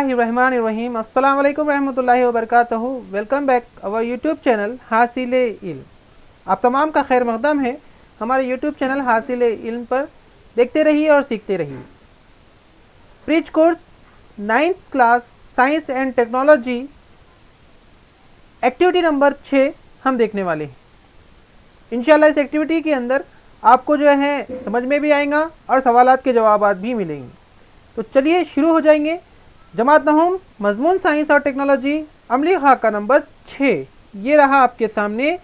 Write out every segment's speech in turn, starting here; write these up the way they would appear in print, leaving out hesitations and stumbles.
Bismillahirrahmanirrahim. Assalamu alaikum रहमतुल्लाहि व बरकातहू. Welcome back our YouTube channel हासिले इल्म. आप तमाम का खैर मकदम है हमारे यूट्यूब चैनल हासिले इल्म पर. देखते रहिए और सीखते रहिए. Preach course 9th class science and technology activity number 6 हम देखने वाले हैं. इंशाल्लाह इस एक्टिविटी के अंदर आपको जो है समझ में भी आएगा और सवालात के जवाबात भी मिलेंगे. तो चलिए शुरू हो जाएंगे. जमात नहूम मजमून साइंस और टेक्नोलॉजी अमली खाका नंबर 6 ये रहा आपके सामने.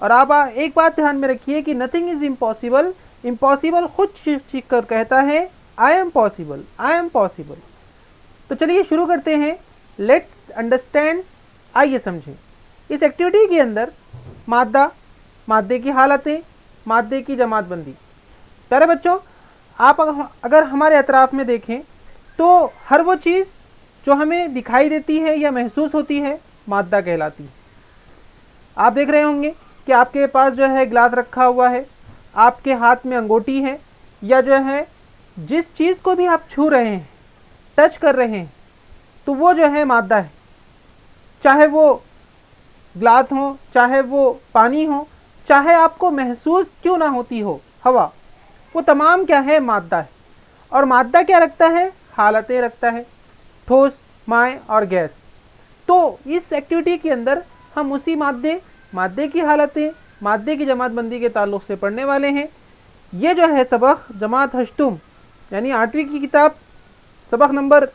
और आप एक बात ध्यान में रखिए कि नथिंग इज़ इम्पॉसिबल. इम्पॉसिबल खुद सीख कर कहता है I am possible, I am possible. तो चलिए शुरू करते हैं. Let's understand. आइए समझें. इस एक्टिविटी के अंदर मादा, मादे की हालतें, मादे की जमातबंदी. प्यारे बच्चों, आप अगर हमारे अतराफ़ में देखें तो हर वो चीज़ जो हमें दिखाई देती है या महसूस होती है मादा कहलाती है. आप देख रहे होंगे कि आपके पास जो है गिलास रखा हुआ है, आपके हाथ में अंगूठी है, या जो है जिस चीज़ को भी आप छू रहे हैं, टच कर रहे हैं, तो वो जो है मादा है. चाहे वो गिलास हो, चाहे वो पानी हो, चाहे आपको महसूस क्यों ना होती हो हवा, वो तमाम क्या है मादा है. और मादा क्या रखता है? हालतें रखता है, ठोस, माय और गैस. तो इस एक्टिविटी के अंदर हम उसी मादे की हालतें, मादे की जमातबंदी के ताल्लुक़ से पढ़ने वाले हैं. ये जो है सबक जमात हश्तुम यानी 8वीं की किताब सबक नंबर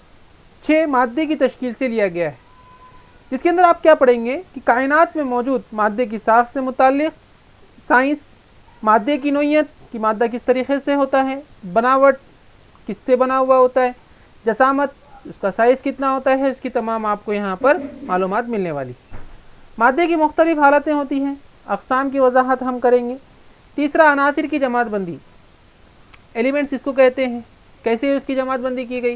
6 मादे की तश्कील से लिया गया है. जिसके अंदर आप क्या पढ़ेंगे कि कायनात में मौजूद मादे की साख से मुताल्लिक़ साइंस, मादे की नोयत कि मादा किस तरीक़े से होता है, बनावट किससे बना हुआ होता है, जसामत उसका साइज़ कितना होता है, इसकी तमाम आपको यहाँ पर मालूमात मिलने वाली. मादे की मुख्तलिफ़ हालतें होती हैं, अक़साम की वजाहत हम करेंगे. तीसरा अनासिर की जमातबंदी, एलिमेंट्स इसको कहते हैं, कैसे उसकी जमातबंदी की गई,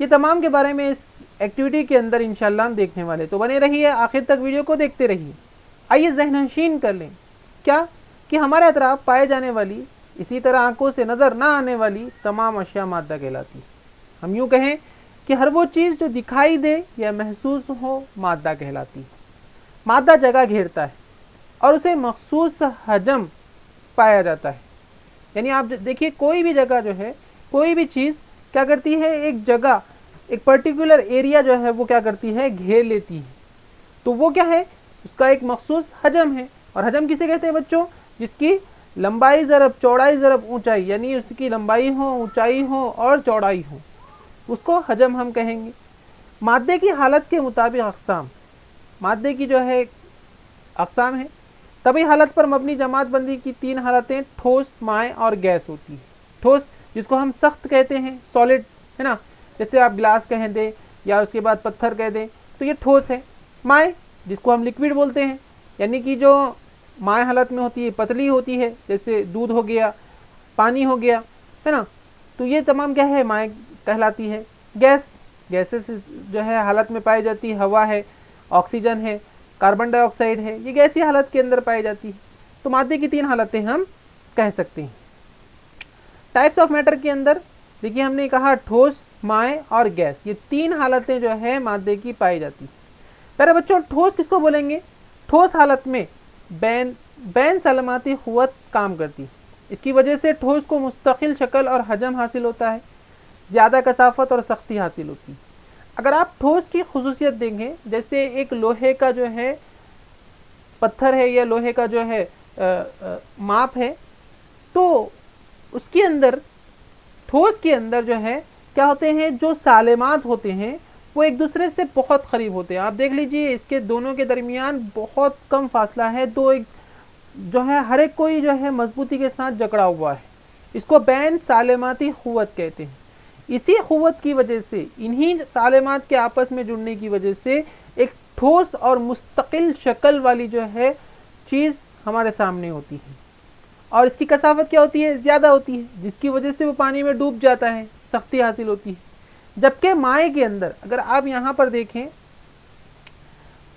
ये तमाम के बारे में इस एक्टिविटी के अंदर इंशाअल्लाह हम देखने वाले. तो बने रहिए, आखिर तक वीडियो को देखते रहिए. आइए ज़हननशीन कर लें क्या कि हमारे अतराफ़ पाए जाने वाली, इसी तरह आंखों से नज़र ना आने वाली तमाम अशिया मादा कहलाती है. हम यूँ कहें कि हर वो चीज़ जो दिखाई दे या महसूस हो मादा कहलाती है. मादा जगह घेरता है और उसे मखसूस हजम पाया जाता है. यानी आप देखिए कोई भी जगह जो है, कोई भी चीज़ क्या करती है, एक जगह, एक पर्टिकुलर एरिया जो है वो क्या करती है, घेर लेती है. तो वो क्या है, उसका एक मखसूस हजम है. और हजम किसे कहते हैं बच्चों? जिसकी लंबाई ज़रब चौड़ाई ज़रब ऊंचाई, यानी उसकी लंबाई हो, ऊंचाई हो और चौड़ाई हो, उसको हजम हम कहेंगे. मादे की हालत के मुताबिक अक़साम, मादे की जो है अक़साम है. तभी हालत पर मबनी जमातबंदी की 3 हालतें ठोस, माय और गैस होती है. ठोस जिसको हम सख्त कहते हैं, सॉलिड है ना, जैसे आप गिलास कह दें या उसके बाद पत्थर कह दें तो ये ठोस है. माय जिसको हम लिक्विड बोलते हैं, यानी कि जो माय हालत में होती है, पतली होती है, जैसे दूध हो गया, पानी हो गया, है ना. तो ये तमाम क्या है, माय कहलाती है. गैस, गैसेस जो है हालत में पाई जाती है, हवा है, ऑक्सीजन है, कार्बन डाइऑक्साइड है, ये गैसी हालत के अंदर पाई जाती है. तो मादे की 3 हालतें हम कह सकते हैं. टाइप्स ऑफ मैटर के अंदर देखिए हमने कहा ठोस, माय और गैस, ये 3 हालतें जो है मादे की पाई जाती है. पहले बच्चों ठोस किसको बोलेंगे? ठोस हालत में बैन सलामती क़ुव्वत काम करती है. इसकी वजह से ठोस को मुस्तकिल शक्ल और हजम हासिल होता है, ज़्यादा कसाफत और सख्ती हासिल होती है. अगर आप ठोस की खुसूसियत देखें, जैसे एक लोहे का जो है पत्थर है या लोहे का जो है माप है, तो उसके अंदर, ठोस के अंदर जो है क्या होते हैं, जो सालेमात होते हैं वो एक दूसरे से बहुत करीब होते हैं. आप देख लीजिए इसके दोनों के दरमियान बहुत कम फासला है. दो एक जो है हर एक कोई जो है मजबूती के साथ जकड़ा हुआ है. इसको बैन सालेमाती क़ुव्वत कहते हैं. इसी क़ुव्वत की वजह से, इन्हीं सालेमात के आपस में जुड़ने की वजह से एक ठोस और मुस्तकिल शक्ल वाली जो है चीज़ हमारे सामने होती है. और इसकी कसाफत क्या होती है, ज़्यादा होती है, जिसकी वजह से वो पानी में डूब जाता है, सख्ती हासिल होती है. जबकि माय के अंदर अगर आप यहाँ पर देखें,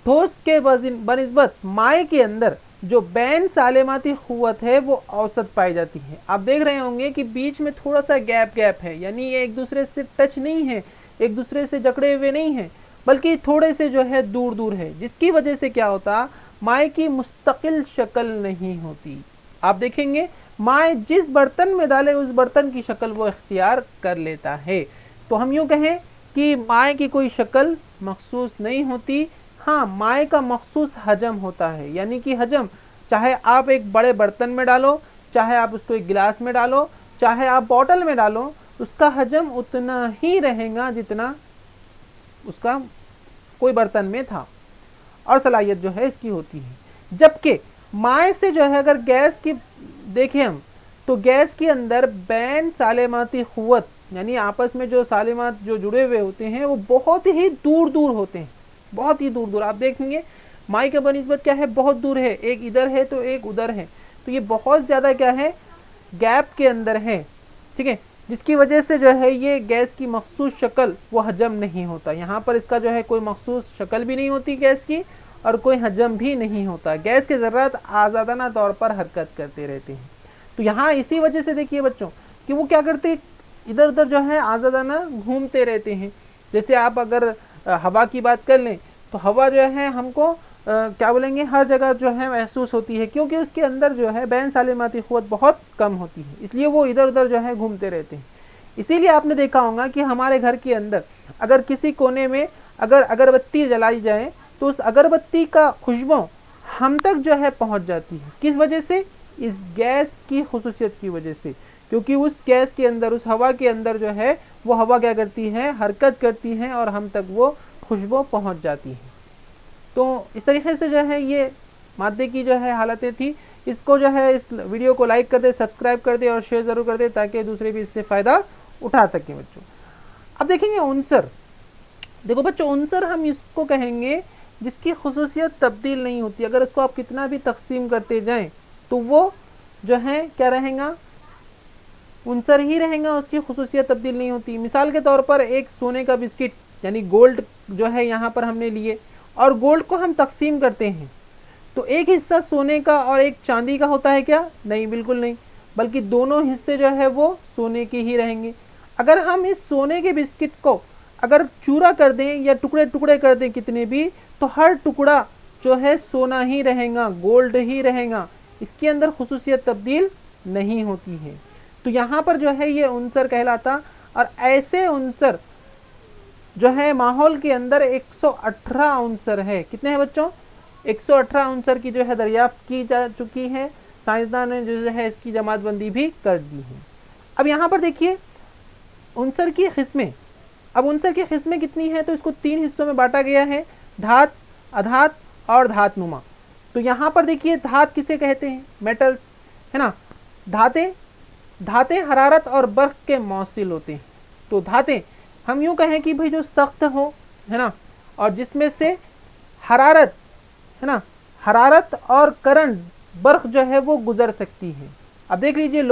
ठोस के बनिस्बत माय के अंदर जो बैन सालेमाती क़ुव्वत है वो औसत पाई जाती है. आप देख रहे होंगे कि बीच में थोड़ा सा गैप है, यानी ये एक दूसरे से टच नहीं है, एक दूसरे से जकड़े हुए नहीं हैं, बल्कि थोड़े से जो है दूर दूर है, जिसकी वजह से क्या होता, माए की मुस्तकिल शक्ल नहीं होती। आप देखेंगे माए जिस बर्तन में डाले उस बर्तन की शक्ल वो इख्तियार कर लेता है। तो हम यूँ कहें कि माए की कोई शक्ल मखसूस नहीं होती। हाँ, माए का मखसूस हजम होता है, यानी कि हजम, चाहे आप एक बड़े बर्तन में डालो, चाहे आप उसको एक गिलास में डालो, चाहे आप बॉटल में डालो, उसका हजम उतना ही रहेगा जितना उसका कोई बर्तन में था, और सलाहियत जो है इसकी होती है। जबकि माए से जो है अगर गैस की देखें हम, तो गैस के अंदर बैन सालेमाती क़ुव्वत, यानी आपस में जो सालेमात जो जुड़े हुए होते हैं वो बहुत ही दूर दूर होते हैं, बहुत ही दूर दूर। आप देखेंगे माए का बनिस्बत क्या है, बहुत दूर है, एक इधर है तो एक उधर है, तो ये बहुत ज़्यादा क्या है, गैप के अंदर है, ठीक है, जिसकी वजह से जो है ये गैस की मखसूस शक्ल वो हजम नहीं होता। यहाँ पर इसका जो है कोई मखसूस शक्ल भी नहीं होती गैस की, और कोई हजम भी नहीं होता। गैस के ज़र्रात आज़ादाना तौर पर हरकत करते रहते हैं। तो यहाँ इसी वजह से देखिए बच्चों कि वो क्या करते, इधर उधर जो है आज़ादाना घूमते रहते हैं। जैसे आप अगर हवा की बात कर लें, तो हवा जो है हमको क्या बोलेंगे, हर जगह जो है महसूस होती है, क्योंकि उसके अंदर जो है बैन सालिमाती क़ुव्वत बहुत कम होती है, इसलिए वो इधर उधर जो है घूमते रहते हैं। इसीलिए आपने देखा होगा कि हमारे घर के अंदर अगर किसी कोने में अगर अगरबत्ती जलाई जाए तो उस अगरबत्ती का खुशबू हम तक जो है पहुंच जाती है। किस वजह से, इस गैस की खुसूसियत की वजह से, क्योंकि उस गैस के अंदर, उस हवा के अंदर जो है वो हवा क्या करती है, हरकत करती है और हम तक वो खुशबू पहुंच जाती है। तो इस तरीके से जो है ये मादे की जो है हालतें थी। इसको जो है इस वीडियो को लाइक कर दे, सब्सक्राइब कर दे और शेयर ज़रूर कर दे, ताकि दूसरे भी इससे फ़ायदा उठा सकें बच्चों। अब देखेंगे उनसर। देखो बच्चों, उनसर हम इसको कहेंगे जिसकी खुसूसियत तब्दील नहीं होती। अगर इसको आप कितना भी तकसीम करते जाएं तो वो जो है क्या रहेगा, उनसर ही रहेगा, उसकी खुसूसियत तब्दील नहीं होती। मिसाल के तौर पर एक सोने का बिस्किट, यानी गोल्ड जो है यहाँ पर हमने लिए, और गोल्ड को हम तकसीम करते हैं, तो एक हिस्सा सोने का और एक चांदी का होता है क्या? नहीं, बिल्कुल नहीं, बल्कि दोनों हिस्से जो है वो सोने के ही रहेंगे। अगर हम इस सोने के बिस्किट को अगर चूरा कर दें या टुकड़े टुकड़े कर दें कितने भी, तो हर टुकड़ा जो है सोना ही रहेगा, गोल्ड ही रहेगा, इसके अंदर खुसूसियत तब्दील नहीं होती है। तो यहाँ पर जो है ये उनसर कहलाता। और ऐसे उनसर जो है माहौल के अंदर 118 उनसर है। कितने हैं बच्चों? 118 उनसर की जो है दरियाफ्त की जा चुकी है। साइंसदान ने जो है इसकी जमातबंदी भी कर दी है। अब यहाँ पर देखिए उनसर की किस्में। अब उनसर की किस्में कितनी हैं, तो इसको 3 हिस्सों में बांटा गया है, धात, अधात और धातनुमा। तो यहाँ पर देखिए धात किसे कहते हैं? मेटल्स, है ना। धातें हरारत और बर्फ के मौसिल होते हैं। तो धातें हम यूँ कहें कि भाई जो सख्त हो, है ना, और जिसमें से हरारत, है ना, हरारत और करंट, बर्फ जो है वो गुजर सकती है। अब देख लीजिए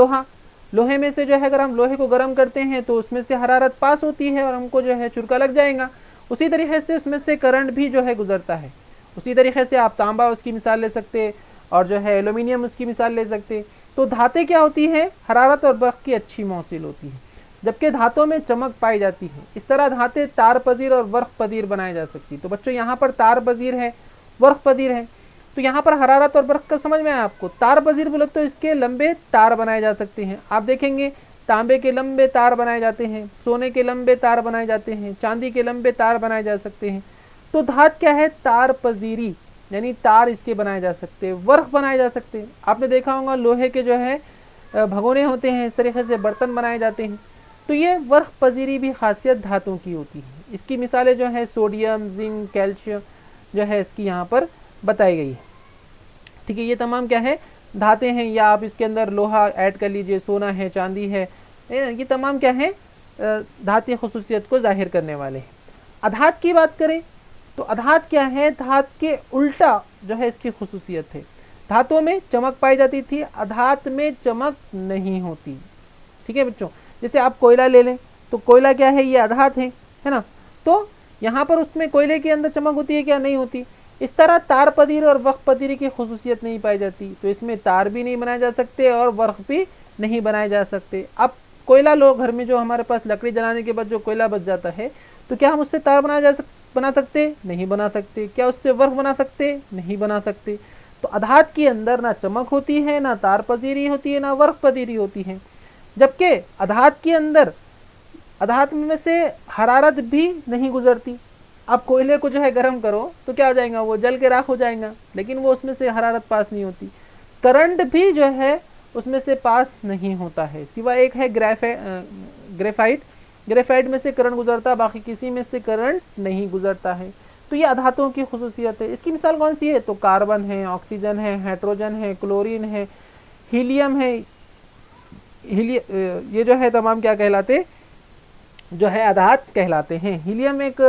लोहे में से जो है अगर हम लोहे को गर्म करते हैं तो उसमें से हरारत पास होती है और हमको जो है चुरका लग जाएगा। उसी तरीके से उसमें से करंट भी जो है गुजरता है। उसी तरीके से आप तांबा उसकी मिसाल ले सकते और जो है एल्यूमिनियम उसकी मिसाल ले सकते। तो धातें क्या होती हैं? हरारत और बर्फ की अच्छी मौसिल होती है, जबकि धातों में चमक पाई जाती है। इस तरह धातें तार पजीर और बर्फ पजीर बनाई जा सकती। तो बच्चों यहाँ पर तार पजीर है, बर्फ पजीर है। तो यहाँ पर हरारत और बर्फ का समझ में आया आपको? तार पजीर बोले तो इसके लंबे तार बनाए जा सकते हैं। आप देखेंगे तांबे के लंबे तार बनाए जाते हैं, सोने के लंबे तार बनाए जाते हैं, चांदी के लंबे तार बनाए जा सकते हैं। तो धात क्या है? तार पजीरी, यानी तार इसके बनाए जा सकते हैं, बर्फ बनाए जा सकते हैं। आपने देखा होगा लोहे के जो है भगोने होते हैं, इस तरीके से बर्तन बनाए जाते हैं। तो ये बर्फ पजीरी भी खासियत धातों की होती है। इसकी मिसालें जो है सोडियम, जिंक, कैल्शियम जो है इसकी यहाँ पर बताई गई है। ठीक है, ये तमाम क्या है? धातें हैं, या आप इसके अंदर लोहा ऐड कर लीजिए, सोना है, चांदी है, ये तमाम क्या है? धाती खुसूसियत को जाहिर करने वाले हैं। अधात की बात करें तो अधात क्या है? धात के उल्टा जो है इसकी खुसूसियत है। धातुओं में चमक पाई जाती थी, अधात में चमक नहीं होती। ठीक है बच्चों, जैसे आप कोयला ले लें तो कोयला क्या है? ये अधात है ना। तो यहाँ पर उसमें कोयले के अंदर चमक होती है क्या? नहीं होती। इस तरह तार पदीर और वर्क पदीरी की खुसूसियत नहीं पाई जाती। तो इसमें तार भी नहीं बनाए जा सकते और वर्क भी नहीं बनाए जा सकते। अब कोयला लो घर में, जो हमारे पास लकड़ी जलाने के बाद जो कोयला बच जाता है, तो क्या हम उससे तार बना सकते? नहीं बना सकते। क्या उससे वर्क बना सकते? नहीं बना सकते। तो अधात के अंदर ना चमक होती है, ना तार पजीरी होती है, ना वर्क पजीरी होती है। जबकि अधात के अंदर अधात में से हरारत भी नहीं गुजरती। आप कोयले को जो है गर्म करो तो क्या हो जाएगा, वो जल के राख हो जाएगा, लेकिन वो उसमें से हरारत पास नहीं होती। करंट भी जो है उसमें से पास नहीं होता है, सिवाय एक है ग्रेफाइट। ग्रेफाइट में से करंट गुजरता, बाकी किसी में से करंट नहीं गुजरता है। तो ये अधातों की खुसूसियत है। इसकी मिसाल कौन सी है? तो कार्बन है, ऑक्सीजन है, हाइड्रोजन है, क्लोरीन है, हीलियम है। ये जो है तमाम क्या कहलाते, जो है अधात कहलाते हैं। हीलियम एक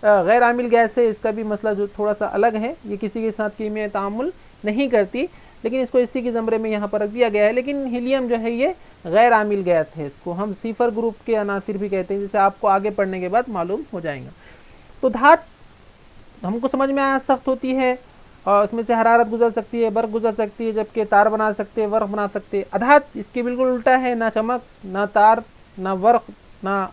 गैर आमिल गैस है, इसका भी मसला जो थोड़ा सा अलग है, ये किसी के साथ कीमियाई तामुल नहीं करती, लेकिन इसको इसी के ज़मरे में यहाँ पर रख दिया गया है। लेकिन हीलियम जो है ये गैर आमिल गैस है, इसको हम सीफर ग्रुप के अनासिर भी कहते हैं, जिसे आपको आगे पढ़ने के बाद मालूम हो जाएगा। तो धात हमको समझ में आया सख्त होती है और उसमें से हरारत गुजर सकती है, बर्फ गुजर सकती है, जबकि तार बना सकते हैं, वर्क बना सकते हैं। अधात इसके बिल्कुल उल्टा है, ना चमक, ना तार, ना वर्क, ना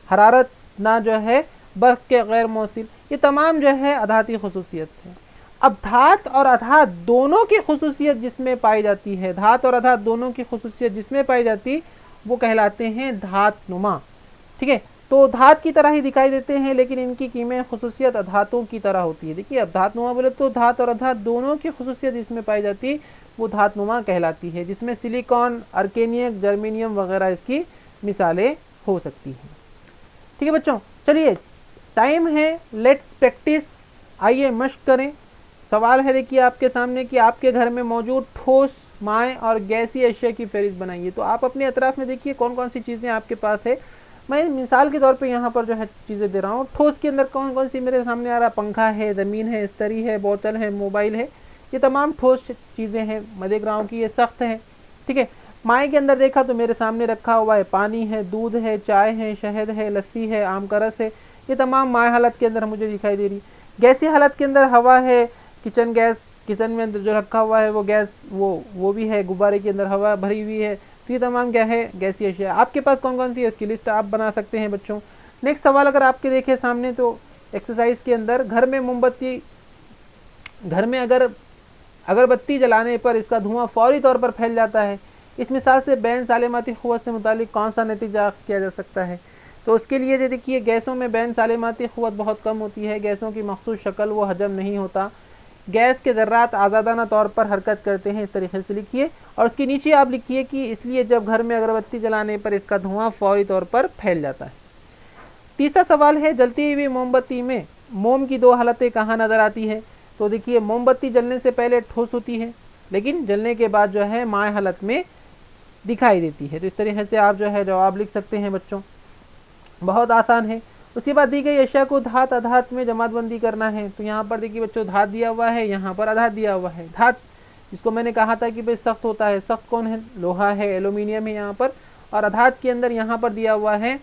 हरारत, ना जो है बर्फ के गैर मौसिल। ये तमाम जो है अधाती खुसूसियत है। अब धात और अधात दोनों की खुसूसियत जिसमें पाई जाती है, धात और अधात दोनों की खुसूसियत जिसमें पाई जाती, वो कहलाते हैं धात नुमा। ठीक है, तो धात की तरह ही दिखाई देते हैं, लेकिन इनकी कीमत खुसूसियत अधातों की तरह होती है। देखिए, अब धात नुमा बोले तो धात और अधात दोनों की खुसूसियत जिसमें पाई जाती वो धात नुमा कहलाती है, जिसमें सिलिकॉन, अर्केनियम, जर्मेनियम वगैरह इसकी मिसालें हो सकती हैं। ठीक है बच्चों, चलिए टाइम है, लेट्स प्रैक्टिस। आइए मश्क करें। सवाल है देखिए आपके सामने कि आपके घर में मौजूद ठोस, माए और गैसीय अशिया की फहरिस्त बनाइए। तो आप अपने अतराफ में देखिए कौन कौन सी चीज़ें आपके पास है। मैं मिसाल के तौर पे यहाँ पर जो है चीज़ें दे रहा हूँ। ठोस के अंदर कौन कौन सी मेरे सामने आ रहा, पंखा है, ज़मीन है, इस्तरी है, बोतल है, मोबाइल है, ये तमाम ठोस चीज़ें हैं। मैं देख रहा हूँ कि ये सख्त है। ठीक है, माए के अंदर देखा तो मेरे सामने रखा हुआ है पानी है, दूध है, चाय है, शहद है, लस्सी है, आम का रस है, ये तमाम माए हालत के अंदर मुझे दिखाई दे रही। गैसीय हालत के अंदर हवा है, किचन गैस, किचन में जो रखा हुआ है वो गैस, वो भी है, गुब्बारे के अंदर हवा भरी हुई है। तो ये तमाम क्या है, गैसीय अशिया। आपके पास कौन कौन सी है उसकी लिस्ट आप बना सकते हैं बच्चों। नेक्स्ट सवाल अगर आपके देखे सामने तो एक्सरसाइज के अंदर, घर में मोमबत्ती, घर में अगर अगरबत्ती जलाने पर इसका धुआं फौरी तौर पर फैल जाता है, इस मिसाल से बैन सालेमाती क़ुव्वत से मुतालिक कौन सा नतीजा किया जा सकता है। तो उसके लिए देखिए, गैसों में बैन सालेमाती क़ुव्वत बहुत कम होती है, गैसों की मखसूस शक्ल वो हजम नहीं होता, गैस के ज़र्रात आज़ादाना तौर पर हरकत करते हैं, इस तरीके से लिखिए। और उसके नीचे आप लिखिए कि इसलिए जब घर में अगरबत्ती जलाने पर इसका धुआं फौरी तौर पर फैल जाता है। तीसरा सवाल है, जलती हुई मोमबत्ती में मोम की दो हालतें कहाँ नज़र आती है। तो देखिए, मोमबत्ती जलने से पहले ठोस होती है, लेकिन जलने के बाद जो है माए हालत में दिखाई देती है। तो इस तरीके से आप जो है जवाब लिख सकते हैं बच्चों, बहुत आसान है। उसके बाद दी गई अशिया को धात अधात में जमातबंदी करना है। तो यहाँ पर देखिए बच्चों, धात दिया हुआ है, यहाँ पर अधात दिया हुआ है। धात जिसको मैंने कहा था कि भाई सख्त होता है, सख्त कौन है, लोहा है, एल्यूमिनियम है यहाँ पर। और अधात के अंदर यहाँ पर दिया हुआ है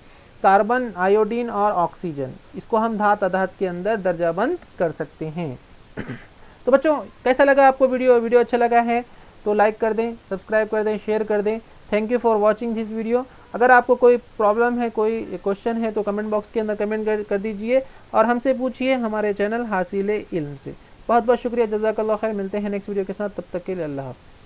कार्बन, आयोडीन और ऑक्सीजन। इसको हम धात अधात के अंदर दर्जाबंद कर सकते हैं। तो बच्चों, कैसा लगा आपको वीडियो अच्छा लगा है तो लाइक कर दें, सब्सक्राइब कर दें, शेयर कर दें। Thank you for watching this video. अगर आपको कोई प्रॉब्लम है, कोई क्वेश्चन है तो कमेंट बॉक्स के अंदर कमेंट कर दीजिए और हमसे पूछिए हमारे चैनल हासिल इल्म से। बहुत बहुत शुक्रिया, जज़ाकल्लाह खैर। मिलते हैं नेक्स्ट वीडियो के साथ, तब तक के लिए अल्लाह हाफ़िज़।